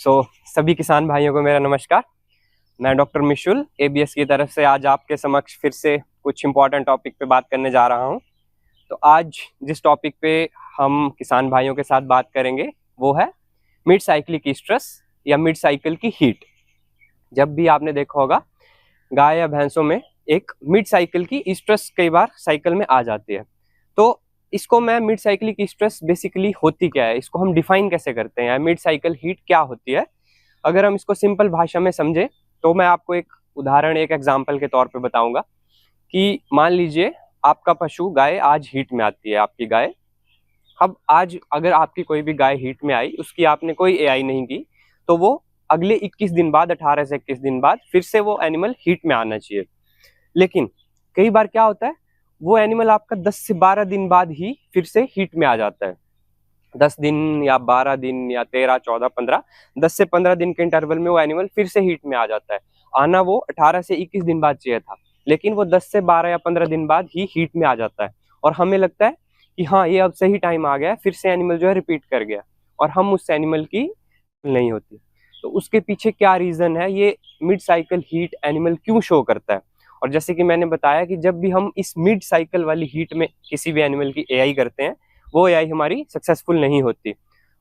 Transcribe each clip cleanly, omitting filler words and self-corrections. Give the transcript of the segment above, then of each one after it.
सभी किसान भाइयों को मेरा नमस्कार। मैं डॉक्टर मिशुल एबीएस की तरफ से आज आपके समक्ष फिर से कुछ इम्पोर्टेंट टॉपिक पे बात करने जा रहा हूँ। तो आज जिस टॉपिक पे हम किसान भाइयों के साथ बात करेंगे वो है मिड साइक्लिक स्ट्रेस या मिड साइकिल की हीट। जब भी आपने देखा होगा गाय या भैंसों में एक मिड साइकिल की स्ट्रेस कई बार साइकिल में आ जाती है। तो इसको मैं मिड साइक्लिक स्ट्रेस बेसिकली होती क्या है, इसको हम डिफाइन कैसे करते हैं, मिड साइकिल हीट क्या होती है। अगर हम इसको सिंपल भाषा में समझे तो मैं आपको एक उदाहरण, एक एग्जांपल के तौर पे बताऊंगा कि मान लीजिए आपका पशु गाय आज हीट में आती है, आपकी गाय। अब आज अगर आपकी कोई भी गाय हीट में आई, उसकी आपने कोई एआई नहीं की, तो वो अगले 21 दिन बाद, 18 से 21 दिन बाद फिर से वो एनिमल हीट में आना चाहिए। लेकिन कई बार क्या होता है, वो एनिमल आपका 10 से 12 दिन बाद ही फिर से हीट में आ जाता है। 10 दिन या 12 दिन या 13, 14, 15, 10 से 15 दिन के इंटरवल में वो एनिमल फिर से हीट में आ जाता है। आना वो 18 से 21 दिन बाद चाहिए था, लेकिन वो 10 से 12 या 15 दिन बाद ही हीट में आ जाता है और हमें लगता है कि हाँ, ये अब सही टाइम आ गया है, फिर से एनिमल जो है रिपीट कर गया, और हम उस एनिमल की नहीं होती। तो उसके पीछे क्या रीजन है, ये मिड साइकिल हीट एनिमल क्यों शो करता है। और जैसे कि मैंने बताया कि जब भी हम इस मिड साइकिल वाली हीट में किसी भी एनिमल की एआई करते हैं, वो एआई हमारी सक्सेसफुल नहीं होती।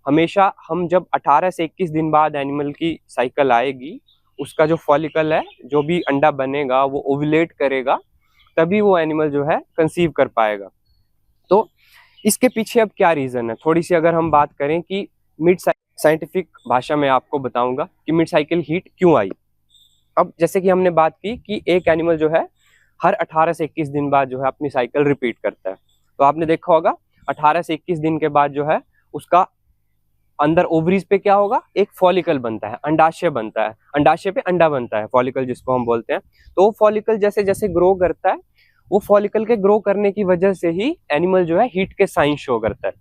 हमेशा हम जब 18 से 21 दिन बाद एनिमल की साइकिल आएगी, उसका जो फॉलिकल है, जो भी अंडा बनेगा, वो ओव्यूलेट करेगा, तभी वो एनिमल जो है कंसीव कर पाएगा। तो इसके पीछे अब क्या रीजन है, थोड़ी सी अगर हम बात करें कि मिड साइंटिफिक भाषा में आपको बताऊंगा कि मिड साइकिल हीट क्यों आई। अब जैसे कि हमने बात की कि एक एनिमल जो है हर 18 से 21 दिन बाद जो है अपनी साइकिल रिपीट करता है। तो आपने देखा होगा 18 से 21 दिन के बाद जो है उसका अंदर ओवरीज पे क्या होगा, एक फॉलिकल बनता है, अंडाशय बनता है, अंडाशय पे अंडा बनता है, फॉलिकल जिसको हम बोलते हैं। तो वो फॉलिकल जैसे जैसे ग्रो करता है, वो फॉलिकल के ग्रो करने की वजह से ही एनिमल जो है हीट के साइन शो करता है।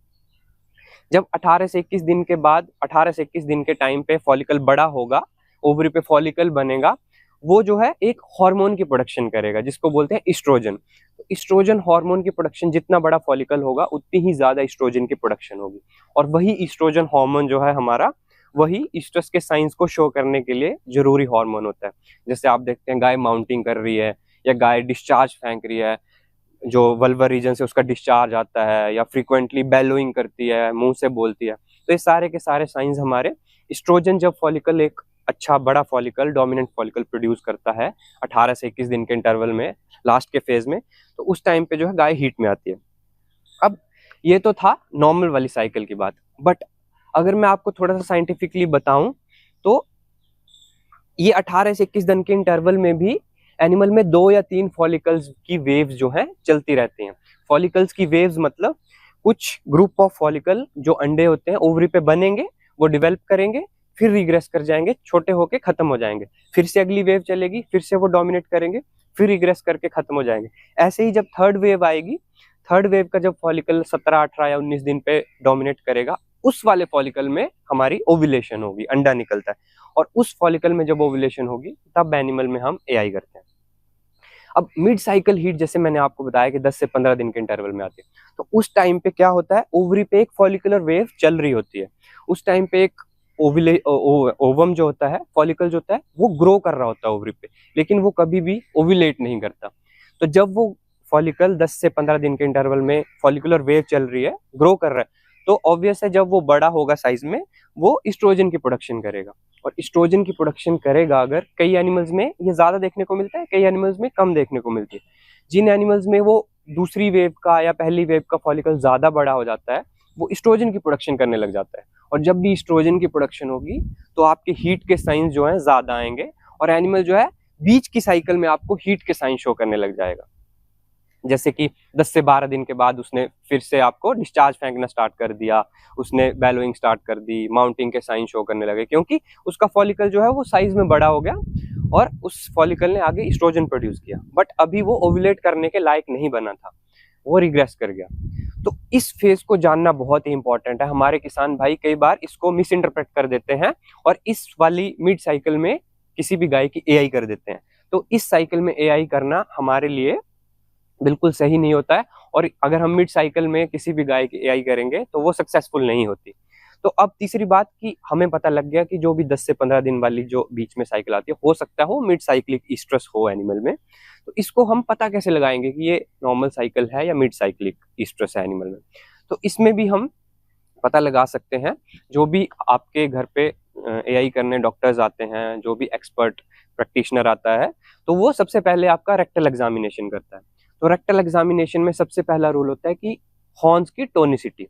जब 18 से 21 दिन के बाद, 18 से 21 दिन के टाइम पे फॉलिकल बड़ा होगा, ओवरी पे फॉलिकल बनेगा, वो जो है एक हार्मोन की प्रोडक्शन करेगा जिसको बोलते हैं इस्ट्रोजन। तो इस्ट्रोजन हार्मोन की प्रोडक्शन, जितना बड़ा फॉलिकल होगा उतनी ही ज्यादा इस्ट्रोजन की प्रोडक्शन होगी, और वही इस्ट्रोजन हार्मोन जो है हमारा, वही स्ट्रेस के साइंस को शो करने के लिए जरूरी हार्मोन होता है। जैसे आप देखते हैं गाय माउंटिंग कर रही है, या गाय डिस्चार्ज फेंक रही है, जो वल्वर रीजन से उसका डिस्चार्ज आता है, या फ्रीक्वेंटली बेलोइंग करती है, मुंह से बोलती है, तो ये सारे के सारे साइंस हमारे इस्ट्रोजन, जब फॉलिकल एक अच्छा बड़ा फॉलिकल, डोमिनेंट फॉलिकल प्रोड्यूस करता है 18 से 21 दिन के इंटरवल में, लास्ट के फेज में, तो उस टाइम पे जो है गाय हीट में आती है। अब ये तो था नॉर्मल वाली साइकिल की बात, बट अगर मैं आपको थोड़ा सा साइंटिफिकली बताऊं तो ये 18 से 21 दिन के इंटरवल में भी एनिमल में 2 या 3 फॉलिकल्स की वेव्स जो हैं चलती रहती हैं। फॉलिकल्स की वेव्स मतलब कुछ ग्रुप ऑफ फॉलिकल जो अंडे होते हैं ओवरी पे बनेंगे, वो डेवलप करेंगे, फिर रिग्रेस कर जाएंगे, छोटे होके खत्म हो जाएंगे, फिर से अगली वेव चलेगी, फिर से वो डोमिनेट करेंगे, फिर रिग्रेस करके खत्म हो जाएंगे। ऐसे ही जब थर्ड वेव आएगी, थर्ड वेव का जब फॉलिकल 17, 18 या 19 दिन पे डोमिनेट करेगा, उस वाले फॉलिकल में हमारी ओव्यूलेशन होगी, अंडा निकलता है, और उस फॉलिकल में जब ओव्यूलेशन होगी तब एनिमल में हम एआई करते हैं। अब मिड साइकिल हीट जैसे मैंने आपको बताया कि 10 से 15 दिन के इंटरवल में आती है, तो उस टाइम पे क्या होता है, ओवरी पे एक फॉलिकुलर वेव चल रही होती है। उस टाइम पे एक ओवम जो होता है, फॉलिकल जो होता है, वो ग्रो कर रहा होता है ओवरी पे, लेकिन वो कभी भी ओव्यूलेट नहीं करता। तो जब वो फॉलिकल 10 से 15 दिन के इंटरवल में फॉलिकुलर वेव चल रही है, ग्रो कर रहा है, तो ऑब्वियस है जब वो बड़ा होगा साइज में, वो इस्ट्रोजन की प्रोडक्शन करेगा। और इस्ट्रोजन की प्रोडक्शन करेगा, अगर कई एनिमल्स में ये ज्यादा देखने को मिलता है, कई एनिमल्स में कम देखने को मिलती है। जिन एनिमल्स में वो दूसरी वेव का या पहली वेव का फॉलिकल ज्यादा बड़ा हो जाता है, वो इस्ट्रोजन की प्रोडक्शन करने लग जाता है, और जब भी इस्ट्रोजन की प्रोडक्शन होगी तो आपके हीट के साइंस जो है ज्यादा आएंगे, और एनिमल जो है बीच की साइकिल में आपको हीट के साइन शो करने लग जाएगा। जैसे कि 10 से 12 दिन के बाद उसने फिर से आपको डिस्चार्ज फेंकना स्टार्ट कर दिया, उसने बेलोइंग स्टार्ट कर दी, माउंटिंग के साइन शो करने लगे, क्योंकि उसका फॉलिकल जो है वो साइज में बड़ा हो गया और उस फॉलिकल ने आगे इस्ट्रोजन प्रोड्यूस किया, बट अभी वो ओव्यूलेट करने के लायक नहीं बना था, वो रिग्रेस कर गया। तो इस फेज को जानना बहुत ही इंपॉर्टेंट है। हमारे किसान भाई कई बार इसको मिस इंटरप्रेट कर देते हैं और इस वाली मिड साइकिल में किसी भी गाय की एआई कर देते हैं। तो इस साइकिल में एआई करना हमारे लिए बिल्कुल सही नहीं होता है, और अगर हम मिड साइकिल में किसी भी गाय की एआई करेंगे तो वो सक्सेसफुल नहीं होती। तो अब तीसरी बात कि हमें पता लग गया कि जो भी 10 से 15 दिन वाली जो बीच में साइकिल आती है, हो सकता है वो मिड साइक्लिक ईस्ट्रस हो एनिमल में। तो इसको हम पता कैसे लगाएंगे कि ये नॉर्मल साइकिल है या मिड साइक्लिक ईस्ट्रस है एनिमल में? तो इसमें भी हम पता लगा सकते हैं। जो भी आपके घर पे एआई करने डॉक्टर्स आते हैं, जो भी एक्सपर्ट प्रैक्टिशनर आता है, तो वो सबसे पहले आपका रेक्टल एग्जामिनेशन करता है। तो रेक्टल एग्जामिनेशन में सबसे पहला रूल होता है कि हॉर्न्स की टोनिसिटी।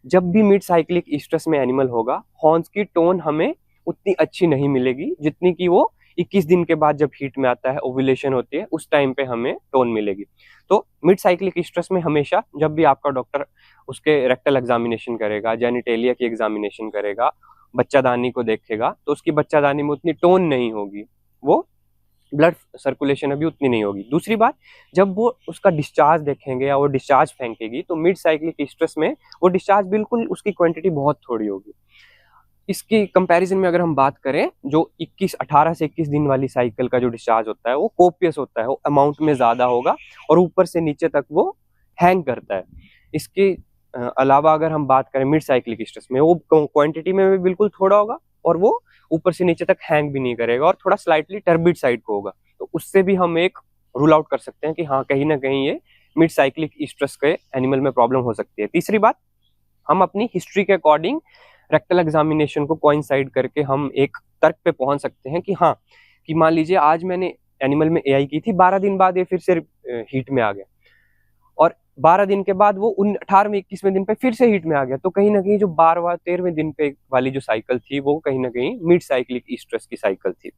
जब भी मिड साइक्लिक ईस्ट्रस में एनिमल होगा, हॉर्न्स की टोन हमें उतनी अच्छी नहीं मिलेगी जितनी कि वो 21 दिन के बाद जब हीट में आता है, ओव्यूलेशन होती है, उस टाइम पे हमें टोन मिलेगी। तो मिड साइक्लिक ईस्ट्रस में हमेशा जब भी आपका डॉक्टर उसके रेक्टल एग्जामिनेशन करेगा, जेनिटेलिया की एग्जामिनेशन करेगा, बच्चादानी को देखेगा, तो उसकी बच्चादानी में उतनी टोन नहीं होगी, वो ब्लड सर्कुलेशन अभी उतनी नहीं होगी। दूसरी बात, जब वो उसका डिस्चार्ज देखेंगे या वो डिस्चार्ज फेंकेगी, तो मिड साइक्लिक ईस्ट्रस में वो डिस्चार्ज बिल्कुल उसकी क्वांटिटी बहुत थोड़ी होगी। इसकी कंपैरिजन में अगर हम बात करें, जो 18 से 21 दिन वाली साइकिल का जो डिस्चार्ज होता है वो कोपियस होता है, वो अमाउंट में ज़्यादा होगा और ऊपर से नीचे तक वो हैंग करता है। इसके अलावा अगर हम बात करें मिड साइक्लिक ईस्ट्रस में, वो क्वांटिटी में भी बिल्कुल थोड़ा होगा और वो ऊपर से नीचे तक हैंग भी नहीं करेगा और थोड़ा स्लाइटली टर्बिड साइड को होगा। तो उससे भी हम एक रूल आउट कर सकते हैं कि हाँ, कहीं ना कहीं ये मिड साइक्लिक ईस्ट्रस के एनिमल में प्रॉब्लम हो सकती है। तीसरी बात, हम अपनी हिस्ट्री के अकॉर्डिंग रेक्टल एग्जामिनेशन को कोइंसाइड करके हम एक तर्क पे पहुंच सकते हैं कि हाँ, कि मान लीजिए आज मैंने एनिमल में एआई की थी, 12 दिन बाद ये फिर से हीट में आ गया और 12 दिन के बाद वो 18वें 21वें दिन पे फिर से हीट में आ गया, तो कहीं ना कहीं जो 12वां 13वें दिन पे वाली जो साइकिल थी वो कहीं ना कहीं मिड साइक्लिक ईस्ट्रस की साइकिल थी।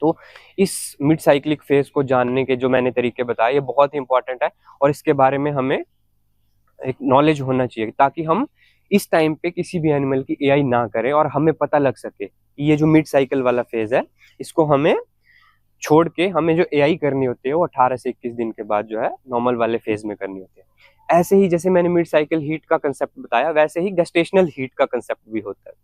तो इस मिड साइक्लिक फेज को जानने के जो मैंने तरीके बताए, ये बहुत ही इंपॉर्टेंट है और इसके बारे में हमें एक नॉलेज होना चाहिए ताकि हम इस टाइम पे किसी भी एनिमल की एआई ना करें और हमें पता लग सके कि ये जो मिड साइकिल वाला फेज है, इसको हमें छोड़ के हमें जो एआई करनी होती है वो 18 से 21 दिन के बाद जो है नॉर्मल वाले फेज में करनी होती है। ऐसे ही जैसे मैंने मिड साइकिल हीट का कंसेप्ट बताया, वैसे ही गेस्टेशनल हीट का कंसेप्ट भी होता है।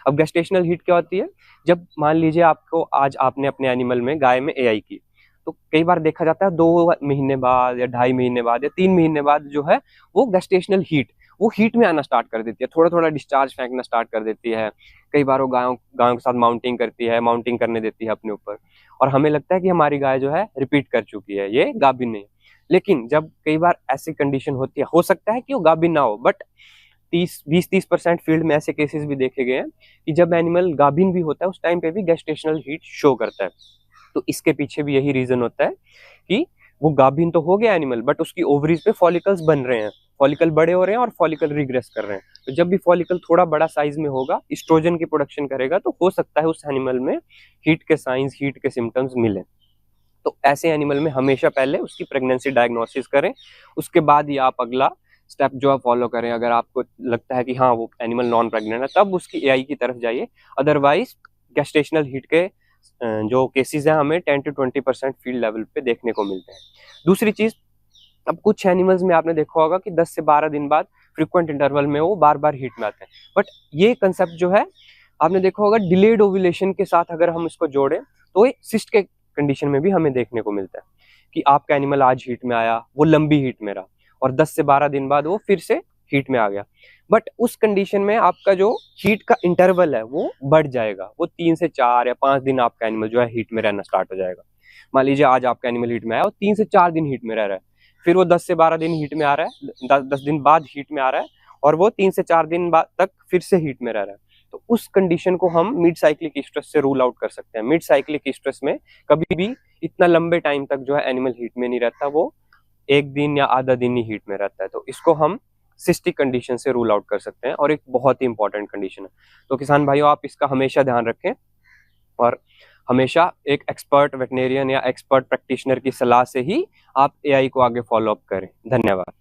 अब गेस्टेशनल हीट क्या होती है? जब मान लीजिए आपको आज आपने अपने एनिमल में, गाय में एआई की, तो कई बार देखा जाता है 2 महीने बाद या 2.5 महीने बाद या 3 महीने बाद जो है वो गेस्टेशनल हीट, वो हीट में आना स्टार्ट कर देती है, थोड़ा थोड़ा डिस्चार्ज फेंकना स्टार्ट कर देती है। कई बार वो गायों के साथ माउंटिंग करती है, माउंटिंग करने देती है अपने ऊपर, और हमें लगता है कि हमारी गाय जो है रिपीट कर चुकी है, ये गाभिन नहीं। लेकिन जब कई बार ऐसी कंडीशन होती है, हो सकता है कि वो गाभिन ना हो, बट 20-30% फील्ड में ऐसे केसेस भी देखे गए हैं कि जब एनिमल गाभिन भी होता है उस टाइम पे भी गेस्टेशनल हीट शो करता है। तो इसके पीछे भी यही रीजन होता है कि वो गाभिन तो हो गया एनिमल, बट उसकी ओवरीज पे फॉलिकल्स बन रहे हैं, फॉलिकल बड़े हो रहे हैं और फॉलिकल रिग्रेस कर रहे हैं। तो जब भी फॉलिकल थोड़ा बड़ा साइज में होगा, एस्ट्रोजन की प्रोडक्शन करेगा, तो हो सकता है उस एनिमल में हीट के साइंस, हीट के सिम्टम्स मिले। तो ऐसे एनिमल में हमेशा पहले उसकी प्रेगनेंसी डायग्नोसिस करें, उसके बाद ही आप अगला स्टेप जो है फॉलो करें। अगर आपको लगता है कि हाँ वो एनिमल नॉन प्रेग्नेंट है, तब उसकी एआई की तरफ जाइए। अदरवाइज गेस्टेशनल हीट के जो केसेस हैं हमें 10 to 20% फील्ड लेवल पे देखने को मिलते हैं। दूसरी चीज, अब कुछ एनिमल्स में आपने देखा होगा कि 10 से 12 दिन बाद फ्रीक्वेंट इंटरवल में वो बार बार हीट में आते हैं, बट ये कंसेप्ट जो है आपने देखा होगा डिलेड ओव्यूलेशन के साथ अगर हम इसको जोड़ें तो ये सिस्ट के कंडीशन में भी हमें देखने को मिलता है कि आपका एनिमल आज हीट में आया, वो लंबी हीट में रहा और 10 से 12 दिन बाद वो फिर से हीट में आ गया, बट उस कंडीशन में आपका जो हीट का इंटरवल है वो बढ़ जाएगा। वो 3 से 4 या 5 दिन आपका एनिमल जो है हीट में रहना स्टार्ट हो जाएगा। मान लीजिए आज आपका एनिमल हीट में आया और 3 से 4 दिन हीट में रह रहा है, फिर वो 10 से 12 दिन हीट में आ रहा है, 10 दिन बाद हीट में आ रहा है और वो 3 से 4 दिन बाद तक फिर से हीट में रह रहा है। तो उस कंडीशन को हम मिड साइक्लिक स्ट्रेस से रूल आउट कर सकते हैं। मिड साइक्लिक स्ट्रेस में कभी भी इतना लंबे टाइम तक जो है एनिमल हीट में नहीं रहता, वो 1 दिन या आधा दिन ही हीट में रहता है। तो इसको हम सिस्टिक कंडीशन से रूल आउट कर सकते हैं और एक बहुत ही इंपॉर्टेंट कंडीशन है। तो किसान भाइयों, आप इसका हमेशा ध्यान रखें और हमेशा एक एक्सपर्ट वेटनेरियन या एक्सपर्ट प्रैक्टिशनर की सलाह से ही आप एआई को आगे फॉलो अप करें। धन्यवाद।